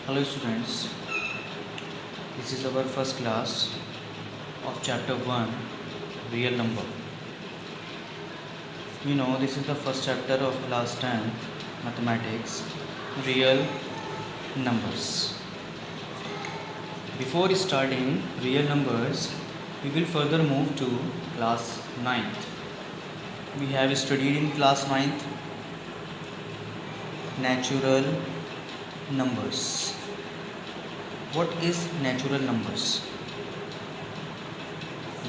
Hello students, this is our first class of chapter 1, real number. This is the first chapter of class 10 mathematics, real numbers. Before starting real numbers, we will further move to class 9th. We have studied in class 9th natural numbers. What is natural numbers?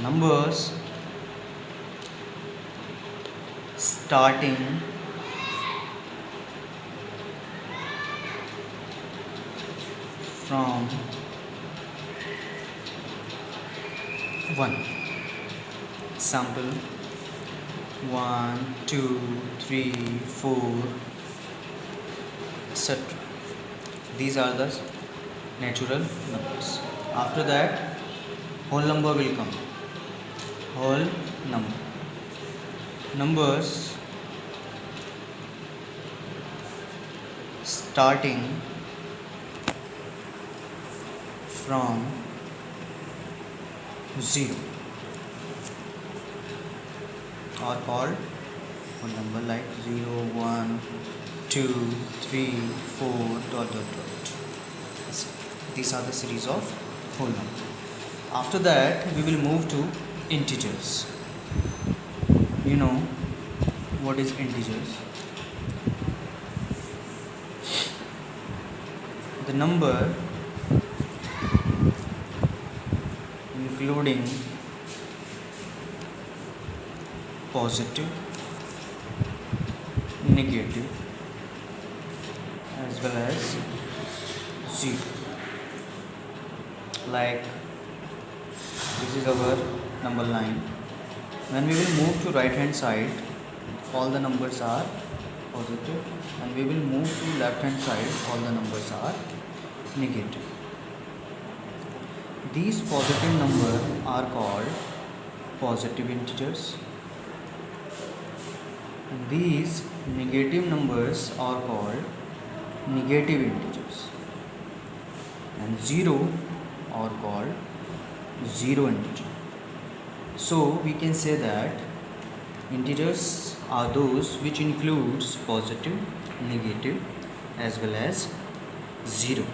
Numbers starting from 1. Example 1, 2, 3, 4, etc. These are the natural numbers. After that, whole number will come. Whole number. Numbers starting from 0 are called whole number, like 0, 1, 2, 3, 4, ... These are the series of whole number. After that, we will move to integers. You know what is integers? The number including positive, negative, as well as 0. Like this is our number line. When we will move to right hand side, all the numbers are positive, and we will move to left hand side, all the numbers are negative. These positive numbers are called positive integers, and these negative numbers are called negative integers, and 0 are called zero integer. So we can say that integers are those which includes positive, negative, as well as 0,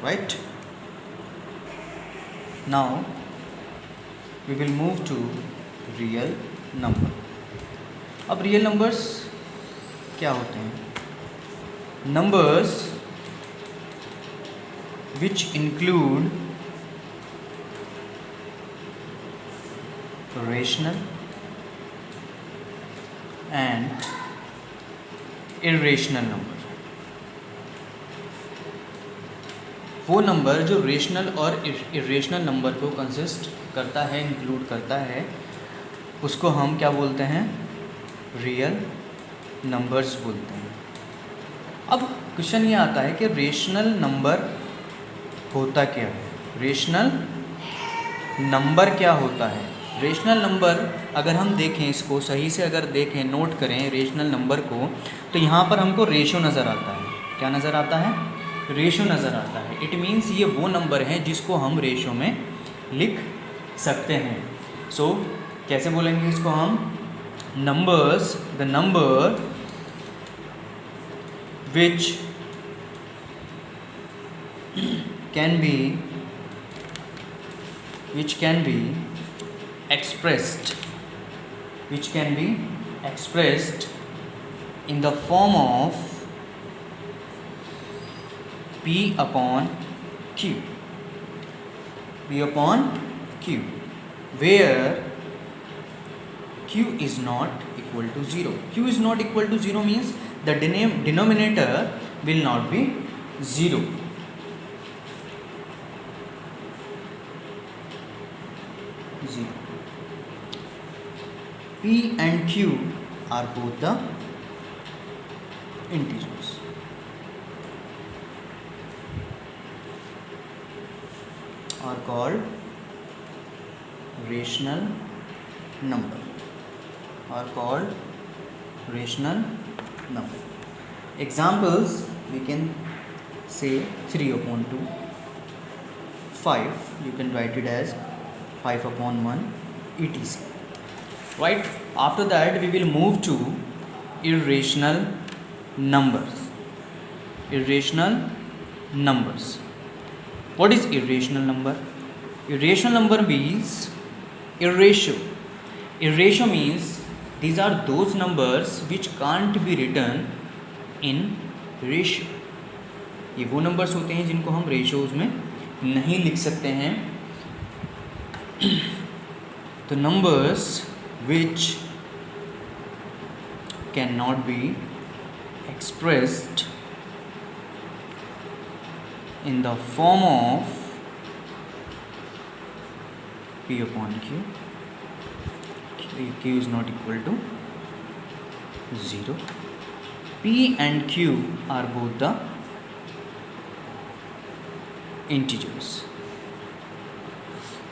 right? Now we will move to real number. अब real numbers क्या होते हैं? Numbers which include rational and irrational number. वो number जो rational और irrational number को consist करता है, इंक्लूड करता है, उसको हम क्या बोलते हैं? रियल नंबर्स बोलते हैं. अब क्वेश्चन ये आता है कि रेशनल नंबर होता क्या है? रेशनल नंबर क्या होता है? रेशनल नंबर अगर हम देखें, इसको सही से अगर देखें, नोट करें रेशनल नंबर को, तो यहाँ पर हमको रेशो नज़र आता है. क्या नज़र आता है? रेशो नज़र आता है. इट मीन्स ये वो नंबर हैं जिसको हम रेशो में लिख सकते हैं. सो कैसे बोलेंगे इसको हम? Numbers, the number which can be expressed in the form of P upon Q, where Q is not equal to 0. Q is not equal to 0 means the denominator will not be 0. P and Q are both the integers. Are called rational number. Examples we can say 3 upon 2, 5, you can write it as 5 upon 1, etc. Right? After that we will move to irrational numbers. Irrational numbers. What is irrational number? Irrational number means irratio. Irratio means these are those numbers which can't be written in ratio. ये वो numbers होते हैं जिनको हम ratios में नहीं लिख सकते हैं. The numbers which cannot be expressed in the form of P upon Q. Q is not equal to 0. P and Q are both the integers.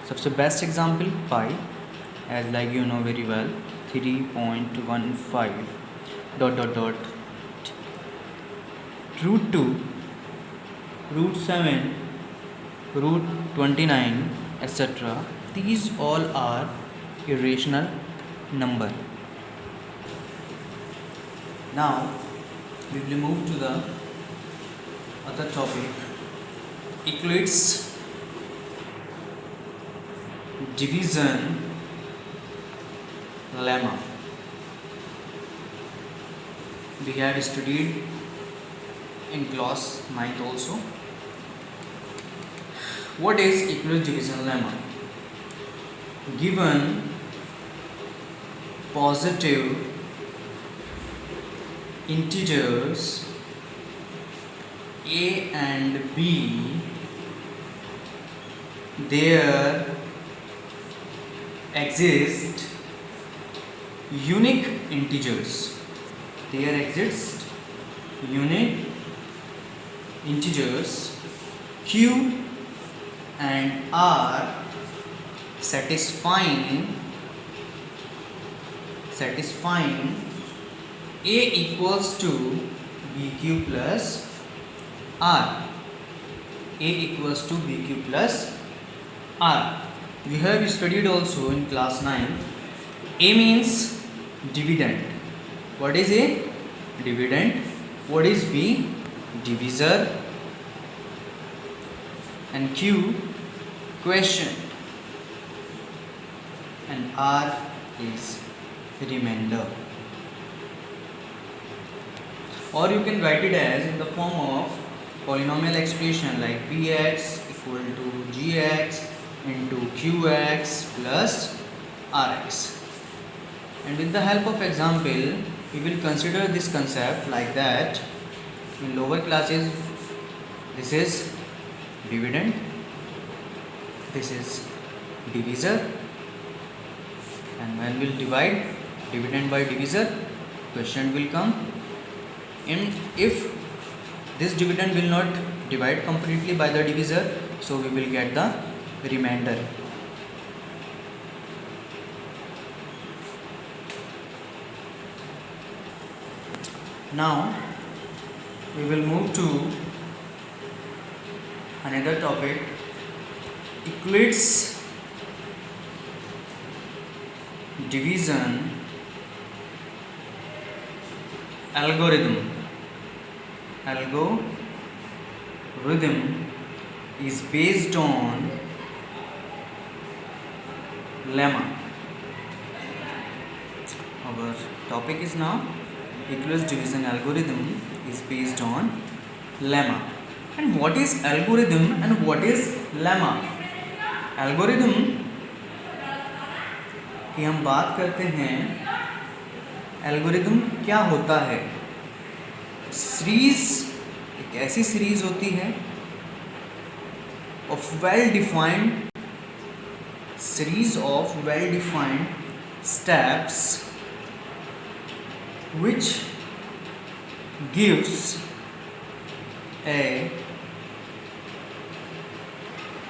सबसे best example pi, as like you know very well, 3.15 ... root 2, root 7, root 29, etc. These all are irrational number. Now we will move to the other topic, Euclid's division lemma. We have studied in class 9th also. What is Euclid's division lemma? Given positive integers a and b, there exist unique integers. There exist unique integers q and r satisfying a equals to bq plus r. A equals to bq plus r. We have studied also in class 9. A means dividend. What is A? Dividend. What is B? Divisor. And Q, quotient. And R is remainder. Or you can write it as in the form of polynomial expression like px equal to gx into qx plus rx. And with the help of example we will consider this concept like that. In lower classes this is dividend, this is divisor, and when we will divide dividend by divisor, quotient will come. And if this dividend will not divide completely by the divisor, so we will get the remainder. Now we will move to another topic, Euclid's division algorithm. Algorithm is based on lemma. Our topic is now Euclid's division algorithm is based on lemma. And what is algorithm and what is lemma? Algorithm की हम बात करते हैं, algorithm क्या होता है? Series, एक ऐसी सीरीज होती है of well defined steps which gives a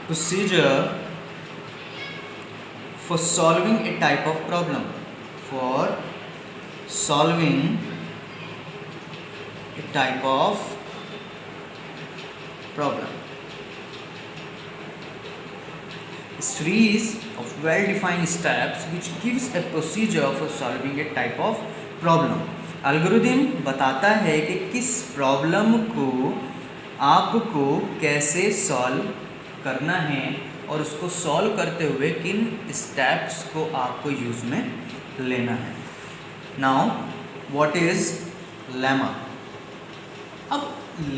procedure for solving a type of problem. For solving a type of problem. Series of well-defined steps which gives a procedure for solving a type of problem. Algorithm बताता है कि किस problem को आपको कैसे solve करना है और उसको सॉल्व करते हुए किन स्टेप्स को आपको यूज़ में लेना है. Now what is lemma. अब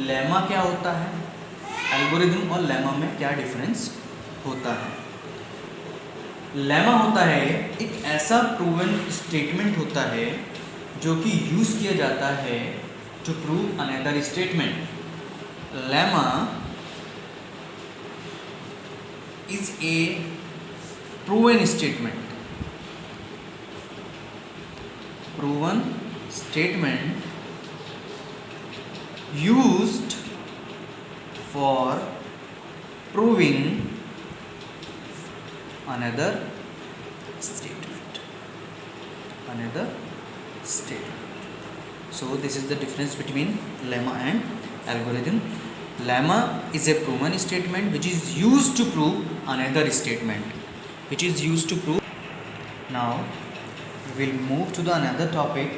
लेमा क्या होता है, एल्गोरिदम और लेमा में क्या डिफरेंस होता है. लेमा होता है एक ऐसा प्रूवन स्टेटमेंट होता है जो कि यूज़ किया जाता है to prove another statement. Lemma is a proven statement. Proven statement used for proving another statement. Another statement. So this is the difference between lemma and algorithm. Lemma is a proven statement which is used to prove another statement. Which is used to prove. Now we will move to the another topic.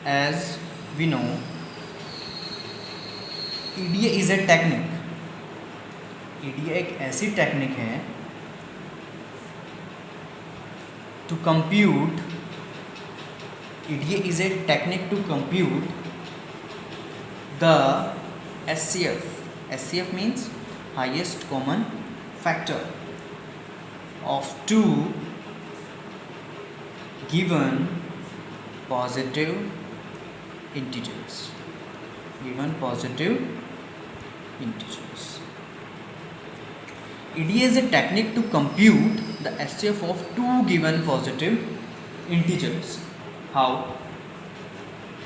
As we know, EDA is a technique. EDA एक ऐसी technique है to compute. EDA is a technique to compute the SCF. SCF means highest common factor of two given positive integers. Given positive integers. EDA is a technique to compute the SCF of two given positive integers. How?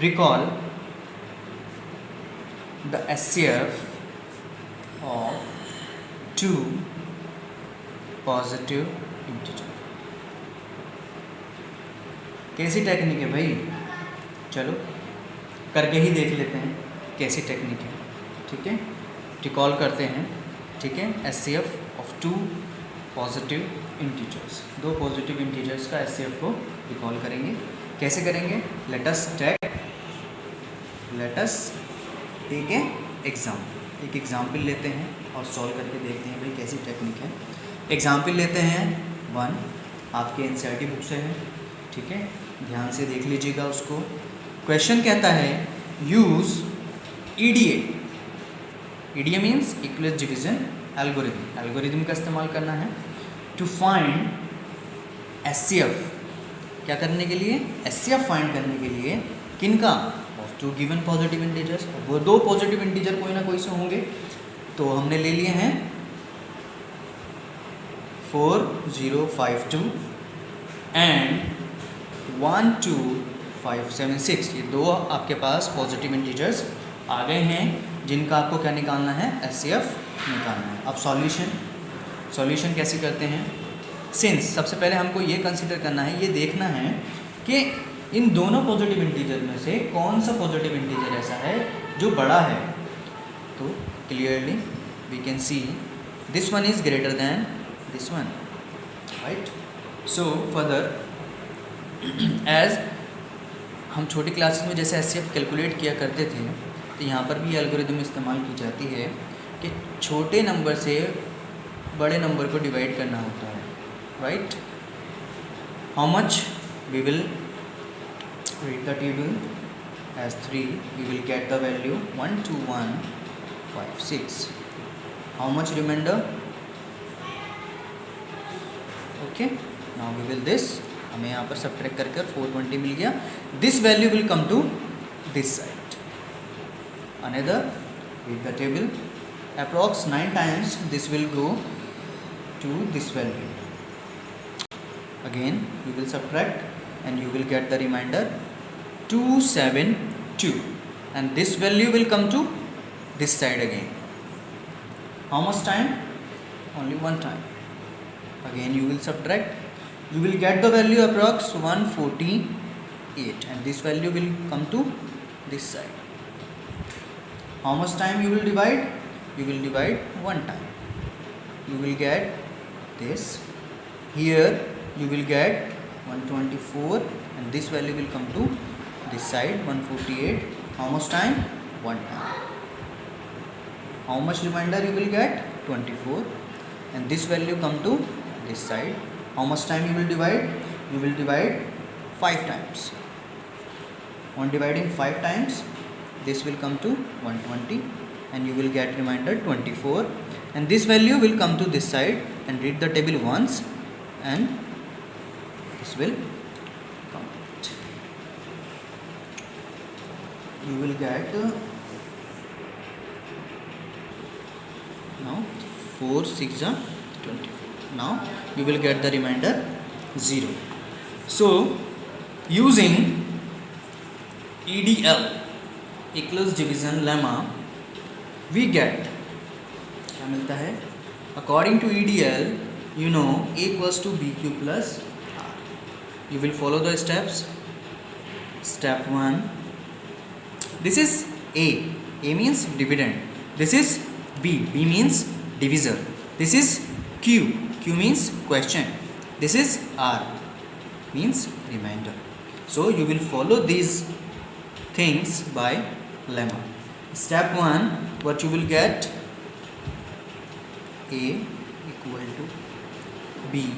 Recall the SCF of two positive integer. कैसी technique है भाई, चलो करके ही देख लेते हैं कैसी technique है. ठीक है, रिकॉल करते हैं. ठीक है, SCF of two positive integers. दो पॉजिटिव इंटीजर्स का SCF को रिकॉल करेंगे. कैसे करेंगे? Let us take a example. एक एग्जाम्पल लेते हैं और सॉल्व करके देखते हैं भाई कैसी टेक्निक है. एग्जाम्पल लेते हैं 1, आपके NCERT बुक से है. ठीक है, ध्यान से देख लीजिएगा उसको. क्वेश्चन कहता है use EDA. EDA means equal division algorithm. Algorithm का इस्तेमाल करना है टू फाइंड SCF. क्या करने के लिए? SCF फाइंड करने के लिए किनका? Of two given positive integers. वो दो पॉजिटिव इंटीजर कोई ना कोई से होंगे, तो हमने ले लिए हैं 4052 एंड 12576. ये दो आपके पास पॉजिटिव इंटीजर्स आ गए हैं जिनका आपको क्या निकालना है? SCF निकालना है. अब सॉल्यूशन कैसे करते हैं? सिंस सबसे पहले हमको ये कंसिडर करना है, ये देखना है कि इन दोनों पॉजिटिव इंटीजर में से कौन सा पॉजिटिव इंटीजर ऐसा है जो बड़ा है. तो clearly we can see this one is greater than this one, right. So further as हम छोटी क्लासेस में जैसे SCF कैलकुलेट किया करते थे, तो यहाँ पर भी एल्गोरिदम इस्तेमाल की जाती है कि छोटे नंबर से बड़े नंबर को डिवाइड करना होता है, right. How much we will read the table as 3. We will get the value 12156. How much remainder? Okay, now we will this. हमें यहाँ पर सब्ट्रैक्ट कर 420 मिल गया. This value will come to this side. Another, read the table. Approx 9 times this will go to this value. Again, you will subtract and you will get the remainder 272, and this value will come to this side again. How much time? Only one time. Again you will subtract, you will get the value approx 148, and this value will come to this side. How much time you will divide? You will divide one time. You will get this. Here you will get 124 and this value will come to this side 148. How much time? One time. How much remainder you will get? 24 and this value come to this side. How much time you will divide? You will divide 5 times. On dividing 5 times, this will come to 120 and you will get remainder 24 and this value will come to this side and read the table once and this will complete. You will get now 4 6 are 24. Now you will get the remainder 0. So using EDL, Euclid's division lemma, we get क्या मिलता है? According to EDL, you know A equals to BQ plus R. You will follow the steps. Step 1. This is A. A means dividend. This is B. B means divisor. This is Q. Q means question. This is R. Means remainder. So you will follow these things by lemma. Step 1, what you will get? A equal to B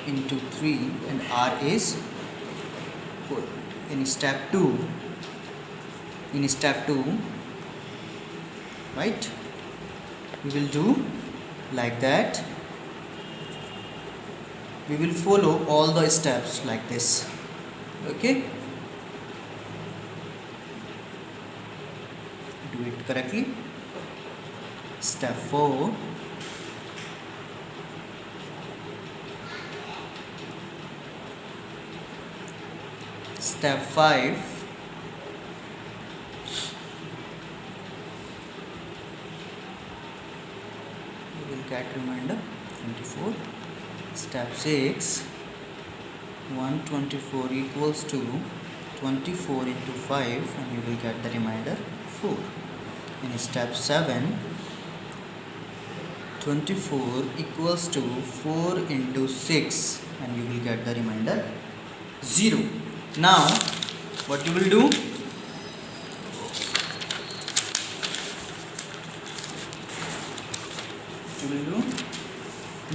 into 3 and R is 4. In step 2, right, we will do like that. We will follow all the steps like this. Okay, do it correctly. Step 4, step 5, we will get remainder 24. Step 6, 124 equals to 24 into 5 and you will get the remainder 4. In step 7, 24 equals to 4 into 6 and you will get the remainder 0. Now what you will do?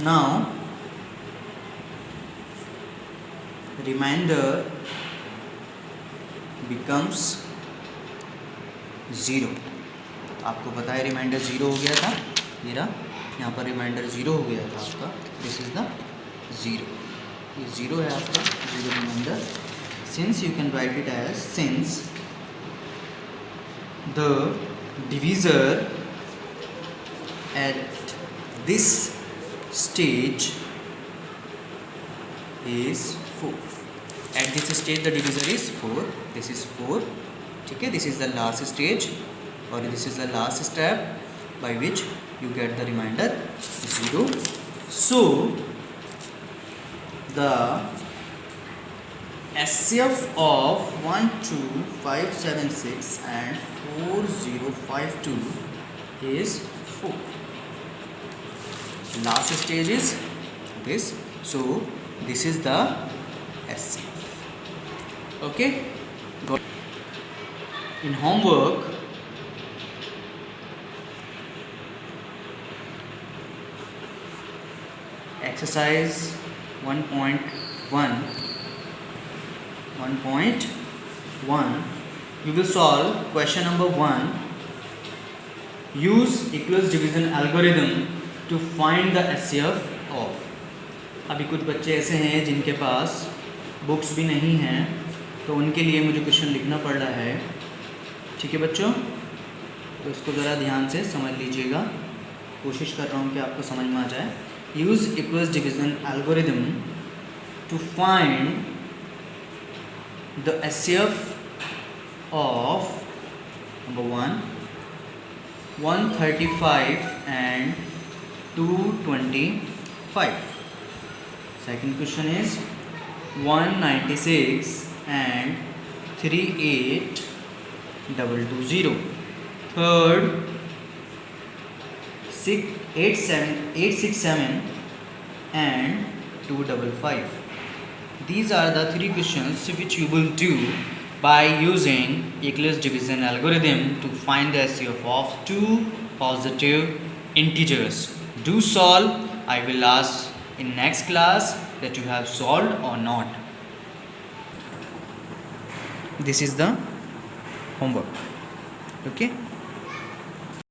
Now remainder becomes 0. आपको पता है reminder 0 हो गया था. मेरा यहाँ पर reminder 0 हो गया था आपका. This is the 0. ये 0 है आपका 0 remainder. Since you can write it as since the divisor at this stage is 4. At this stage the divisor is 4. This is 4. ठीक है, this is the last stage or this is the last step by which you get the remainder 0. So the HCF of 1, 2, 5, 7, 6 and 4, 0, 5, 2 is 4. Last stage is this. So this is the HCF. Okay. In homework, exercise 1.1, you will solve question number 1. Use Euclid's division algorithm to find the HCF of. अभी कुछ बच्चे ऐसे हैं जिनके पास books भी नहीं हैं, तो उनके लिए मुझे क्वेश्चन लिखना पड़ रहा है. ठीक है बच्चों, तो इसको ज़रा ध्यान से समझ लीजिएगा. कोशिश कर रहा हूँ कि आपको समझ में आ जाए. Use Euclid's division algorithm to find the HCF of number 1, 135 and 225. Second question is 196 and 38220. third, 867 and 255. These are the three questions which you will do by using Euclid's division algorithm to find the HCF of two positive integers. Do solve. I will ask in next class that you have solved or not. This is the homework. Okay.